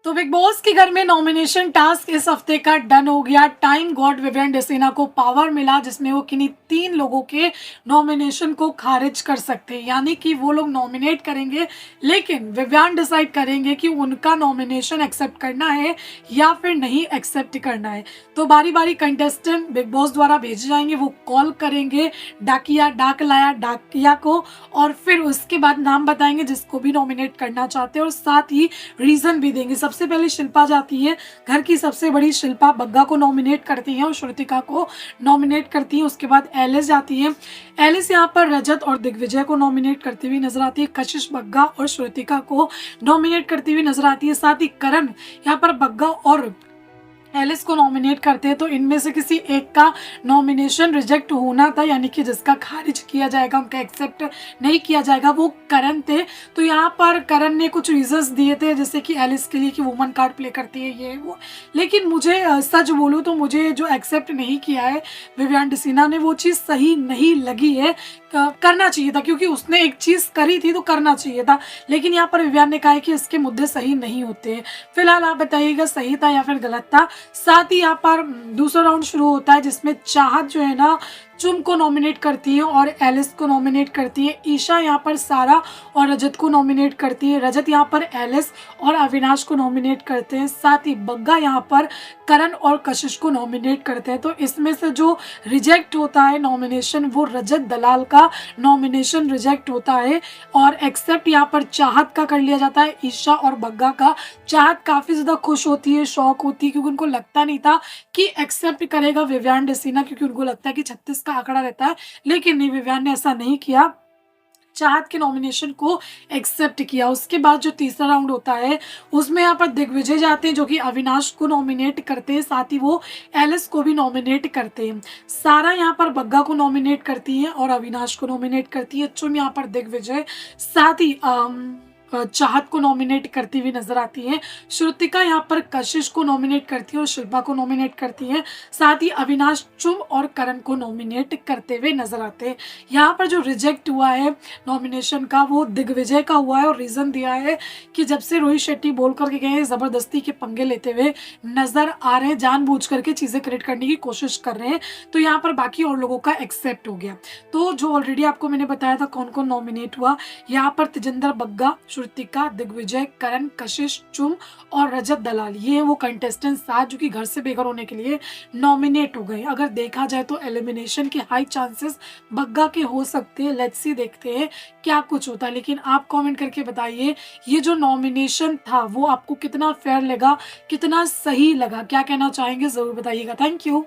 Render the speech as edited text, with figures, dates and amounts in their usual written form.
तो big boss के घर में नॉमिनेशन टास्क इस हफ्ते का डन हो गया। टाइम गॉड विवियन डिसीना को पावर मिला जिसमें वो किन्हीं 3 लोगों के नॉमिनेशन को खारिज कर सकते हैं, यानी कि वो लोग नॉमिनेट करेंगे लेकिन विवियन डिसाइड करेंगे कि उनका नॉमिनेशन एक्सेप्ट करना है या फिर नहीं एक्सेप्ट करना है। तो बारी बारी कंटेस्टेंट बिग बॉस द्वारा भेजे जाएंगे, वो कॉल करेंगे डाकिया को और फिर उसके बाद नाम बताएंगे जिसको भी नॉमिनेट करना चाहते हैं और साथ ही रीजन भी देंगे। सबसे पहले शिल्पा जाती है, घर की सबसे बड़ी शिल्पा बग्गा को नॉमिनेट करती है और श्रुतिका को नॉमिनेट करती है। उसके बाद एलिस जाती है, एलिस यहाँ पर रजत और दिग्विजय को नॉमिनेट करती हुई नजर आती है। कशिश बग्गा और श्रुतिका को नॉमिनेट करती हुई नजर आती है। साथ ही करण यहाँ पर बग्गा और एलिस को नॉमिनेट करते हैं। तो इनमें से किसी एक का नॉमिनेशन रिजेक्ट होना था, यानी कि जिसका खारिज किया जाएगा, उनका एक्सेप्ट नहीं किया जाएगा, वो करण थे। तो यहाँ पर करण ने कुछ रीजंस दिए थे जैसे कि एलिस के लिए कि वुमन कार्ड प्ले करती है ये वो, लेकिन मुझे सच बोलूँ तो मुझे जो एक्सेप्ट नहीं किया है विवियन डिसीना ने वो चीज़ सही नहीं लगी है। करना चाहिए था क्योंकि उसने एक चीज़ करी थी तो करना चाहिए था, लेकिन यहाँ पर विवियन ने कहा है कि इसके मुद्दे सही नहीं होते हैं। फिलहाल आप बताइएगा सही था या फिर गलत था। साथ ही यहाँ पर दूसरा राउंड शुरू होता है जिसमें चाहत जो है ना चुम को नॉमिनेट करती है और एलिस को नॉमिनेट करती है। ईशा यहाँ पर सारा और रजत को नॉमिनेट करती है। रजत यहाँ पर एलिस और अविनाश को नॉमिनेट करते हैं। साथ ही बग्गा यहाँ पर करण और कशिश को नॉमिनेट करते हैं। तो इसमें से जो रिजेक्ट होता है नॉमिनेशन वो रजत दलाल का नॉमिनेशन रिजेक्ट होता है और एक्सेप्ट यहाँ पर चाहत का कर लिया जाता है, ईशा और बग्गा का। चाहत काफ़ी ज़्यादा खुश होती है, शौक होती है क्योंकि उनको लगता नहीं था कि एक्सेप्ट करेगा विवियन डिसीना, क्योंकि उनको लगता है कि 36 का आंकड़ा रहता है, लेकिन नहीं, विवियन ने ऐसा नहीं किया, चाहत के नॉमिनेशन को एक्सेप्ट किया। उसके बाद जो तीसरा राउंड होता है उसमें यहाँ पर दिग्विजय जाते हैं जो कि अविनाश को नॉमिनेट करते हैं, साथ ही वो एलिस को भी नॉमिनेट करते हैं। सारा यहाँ पर बग्गा को नॉमिनेट करती है और अविनाश को नॉमिनेट करती है। चुम यहाँ पर दिग्विजय, साथ ही चाहत को नॉमिनेट करती हुई नजर आती है। श्रुतिका यहाँ पर कशिश को नॉमिनेट करती है और शिल्पा को नॉमिनेट करती है। साथ ही अविनाश चुम और करण को नॉमिनेट करते हुए नजर आते हैं। यहाँ पर जो रिजेक्ट हुआ है नॉमिनेशन का वो दिग्विजय का हुआ है और रीजन दिया है कि जब से रोहित शेट्टी बोल करके गए हैं जबरदस्ती के पंगे लेते हुए नजर आ रहे हैं, जानबूझ करके चीजें क्रिएट करने की कोशिश कर रहे हैं। तो यहाँ पर बाकी और लोगों का एक्सेप्ट हो गया। तो जो ऑलरेडी आपको मैंने बताया था कौन कौन नॉमिनेट हुआ, यहाँ पर तेजिंदर बग्गा, श्रुतिका, दिग्विजय, करण, कशिश, चुम और रजत दलाल, ये वो कंटेस्टेंट 7 जो कि घर से बेघर होने के लिए नॉमिनेट हो गए। अगर देखा जाए तो एलिमिनेशन के हाई चांसेस बग्गा के हो सकते हैं। लेट्स सी, देखते हैं क्या कुछ होता है। लेकिन आप कमेंट करके बताइए ये जो नॉमिनेशन था वो आपको कितना फेयर लगा, कितना सही लगा, क्या कहना चाहेंगे जरूर बताइएगा। Thank you.